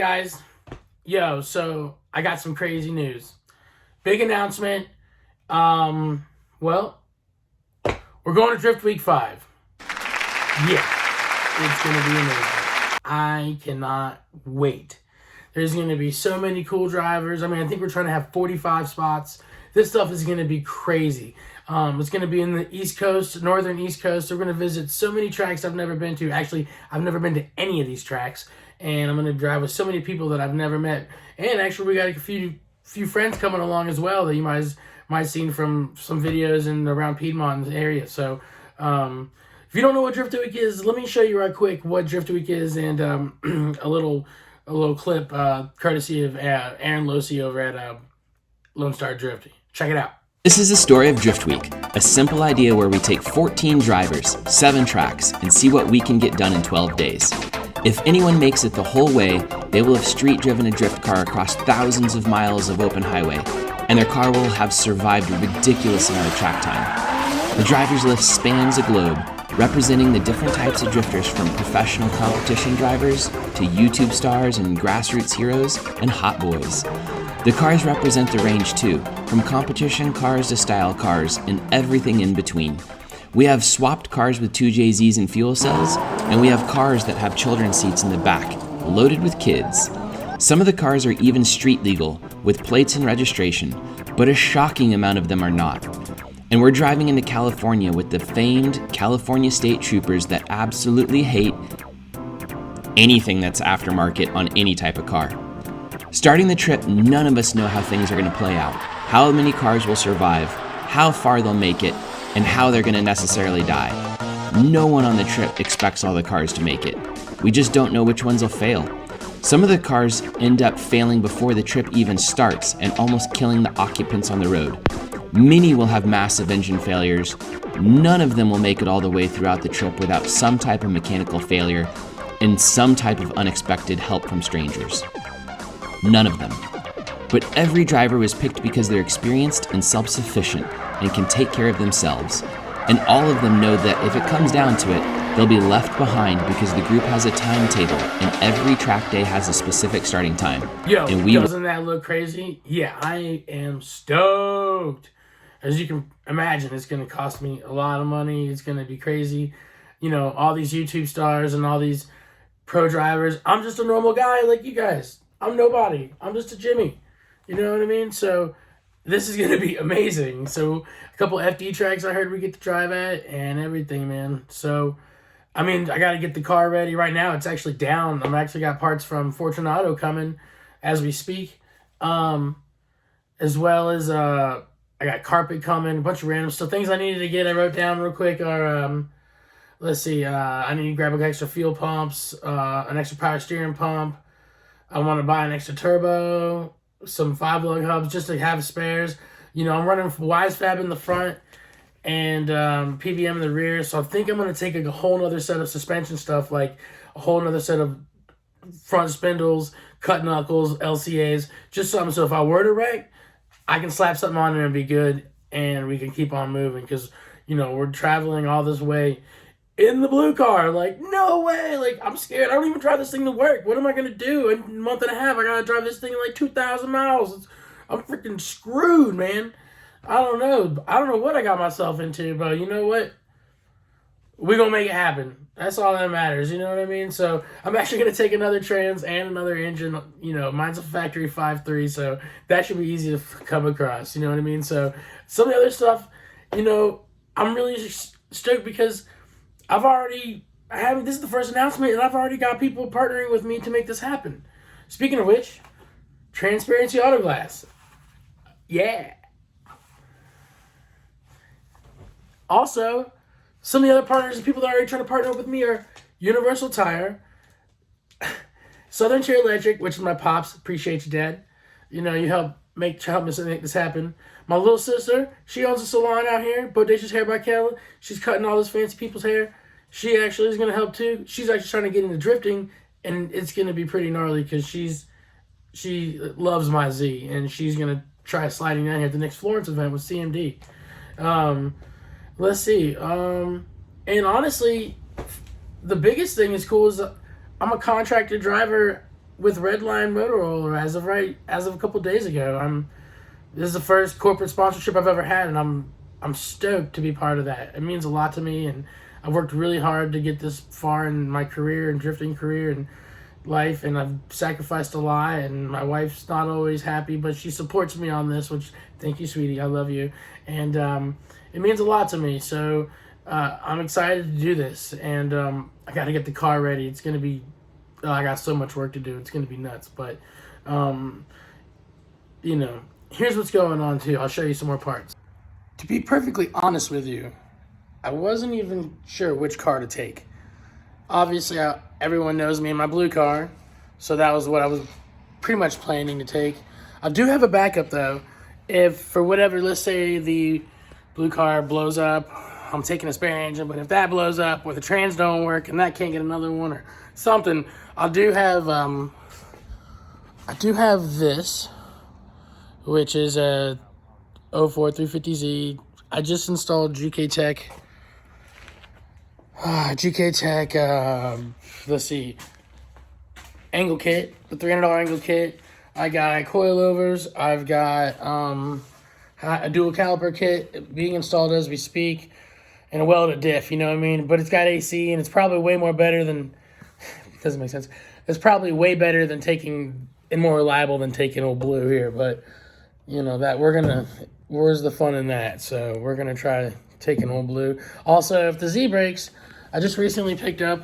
guys? Yo, so I got some crazy news. Big announcement. Well, we're going to Drift Week 5. Yeah, it's going to be amazing. I cannot wait. There's going to be so many cool drivers. I mean, I think we're trying to have 45 spots. This stuff is going to be crazy. It's going to be in the East Coast, northern East Coast. We're going to visit so many tracks I've never been to. Actually, I've never been to any of these tracks. And I'm going to drive with so many people that I've never met. And actually, we got a few friends coming along as well that you might have seen from some videos in around Piedmont area. So, if you don't know what Drift Week is, let me show you right quick what Drift Week is and a little clip courtesy of Aaron Losi over at Lone Star Drifting. Check it out. This is the story of Drift Week, a simple idea where we take 14 drivers, 7 tracks, and see what we can get done in 12 days. If anyone makes it the whole way, they will have street driven a drift car across thousands of miles of open highway, and their car will have survived a ridiculous amount of track time. The driver's list spans a globe, representing the different types of drifters from professional competition drivers to YouTube stars and grassroots heroes and hot boys. The cars represent the range too, from competition cars to style cars and everything in between. We have swapped cars with 2JZs and fuel cells, and we have cars that have children's seats in the back, loaded with kids. Some of the cars are even street legal, with plates and registration, but a shocking amount of them are not. And we're driving into California with the famed California State Troopers that absolutely hate anything that's aftermarket on any type of car. Starting the trip, none of us know how things are going to play out, how many cars will survive, how far they'll make it, and how they're going to necessarily die. No one on the trip expects all the cars to make it. We just don't know which ones will fail. Some of the cars end up failing before the trip even starts and almost killing the occupants on the road. Many will have massive engine failures. None of them will make it all the way throughout the trip without some type of mechanical failure and some type of unexpected help from strangers. None of them. But every driver was picked because they're experienced and self-sufficient and can take care of themselves. And all of them know that if it comes down to it, they'll be left behind because the group has a timetable and every track day has a specific starting time. Yo, and doesn't that look crazy? Yeah, I am stoked. As you can imagine, it's going to cost me a lot of money. It's going to be crazy. You know, all these YouTube stars and all these pro drivers. I'm just a normal guy like you guys. I'm nobody. I'm just a Jimmy. You know what I mean? So this is going to be amazing. So a couple FD tracks I heard we get to drive at and everything, man. So, I mean, I got to get the car ready. Right now it's actually down. I'm actually got parts from Fortunato coming as we speak. As well as I got carpet coming, a bunch of random stuff. Things I needed to get I wrote down real quick are, let's see, I need to grab an extra fuel pumps, an extra power steering pump. I want to buy an extra turbo, some 5-lug hubs just to have spares. You know, I'm running WiseFab in the front and PVM in the rear. So I think I'm going to take a whole other set of suspension stuff, like a whole other set of front spindles, cut knuckles, LCAs, just something. So if I were to wreck, I can slap something on there and be good and we can keep on moving because, you know, we're traveling all this way in the blue car. Like, no way. Like, I'm scared. I don't even drive this thing to work. What am I going to do? In a month and a half, I got to drive this thing like 2,000 miles. I'm freaking screwed, man. I don't know. I don't know what I got myself into, but you know what? We're going to make it happen. That's all that matters. You know what I mean? So I'm actually going to take another trans and another engine. You know, mine's a factory 5.3, so that should be easy to come across. You know what I mean? So some of the other stuff, you know, I'm really stoked because this is the first announcement, and I've already got people partnering with me to make this happen. Speaking of which, Transparency Auto Glass. Yeah. Also, some of the other partners and people that are already trying to partner with me are Universal Tire, Southern Tier Electric, which is my pops. Appreciate you, Dad. You know, you help make this happen. My little sister, she owns a salon out here, Bodacious Hair by Kayla. She's cutting all this fancy people's hair. She actually is going to help too. She's actually trying to get into drifting, and it's going to be pretty gnarly because she loves my Z, and she's going to try sliding down here at the next Florence event with CMD. Let's see. And honestly, the biggest thing is cool is I'm a contractor driver with Redline Motor Roller as of a couple days ago. This is the first corporate sponsorship I've ever had, and I'm stoked to be part of that. It means a lot to me, and I've worked really hard to get this far in my career and drifting career and life, and I've sacrificed a lot, and my wife's not always happy, but she supports me on this, which, thank you, sweetie, I love you, and it means a lot to me. So I'm excited to do this, and I got to get the car ready. It's going to be, I got so much work to do. It's going to be nuts, but here's what's going on too. I'll show you some more parts. To be perfectly honest with you, I wasn't even sure which car to take. Obviously, everyone knows me in my blue car, so that was what I was pretty much planning to take. I do have a backup, though. If, for whatever, let's say the blue car blows up, I'm taking a spare engine, but if that blows up or the trans don't work and that can't get another one or something, I do have this, which is a 04 350Z. I just installed GK Tech. Let's see, angle kit, the $300 angle kit. I got coilovers. I've got a dual caliper kit being installed as we speak, and a welded diff. You know what I mean? But it's got AC, and it's probably way more better than. Doesn't make sense. It's probably way better than taking and more reliable than taking old blue here. But that where's the fun in that? So we're gonna try taking old blue. Also, if the Z breaks, I just recently picked up,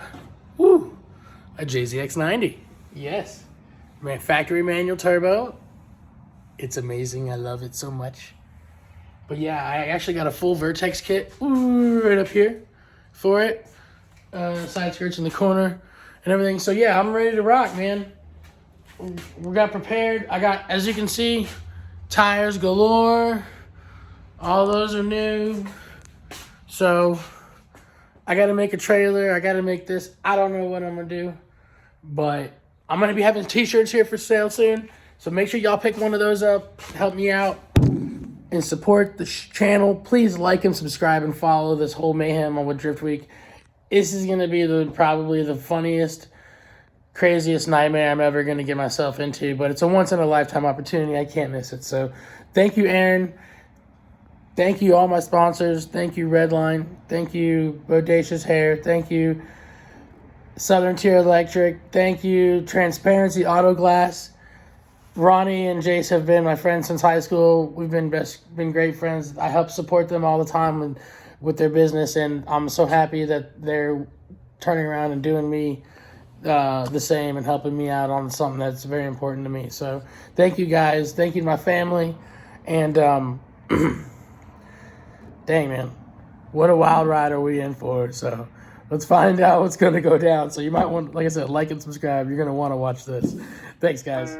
a JZX90. Yes. Man, factory manual turbo. It's amazing. I love it so much. But yeah, I actually got a full Vertex kit right up here for it. Side skirts in the corner and everything. So yeah, I'm ready to rock, man. We got prepared. I got, as you can see, tires galore. All those are new. So I got to make a trailer. I got to make this. I don't know what I'm going to do. But I'm going to be having t-shirts here for sale soon. So make sure y'all pick one of those up. Help me out and support the channel. Please like and subscribe and follow this whole mayhem on with Drift Week. This is going to be probably the funniest, craziest nightmare I'm ever going to get myself into. But it's a once-in-a-lifetime opportunity. I can't miss it. So thank you, Aaron. Thank you, all my sponsors. Thank you, Redline. Thank you, Bodacious Hair. Thank you, Southern Tier Electric. Thank you, Transparency Auto Glass. Ronnie and Jace have been my friends since high school. We've been great friends. I help support them all the time with their business, and I'm so happy that they're turning around and doing me the same and helping me out on something that's very important to me. So thank you, guys. Thank you to my family. And dang, man, what a wild ride are we in for? So let's find out what's going to go down. So you might want, like I said, like and subscribe. You're going to want to watch this. Thanks, guys.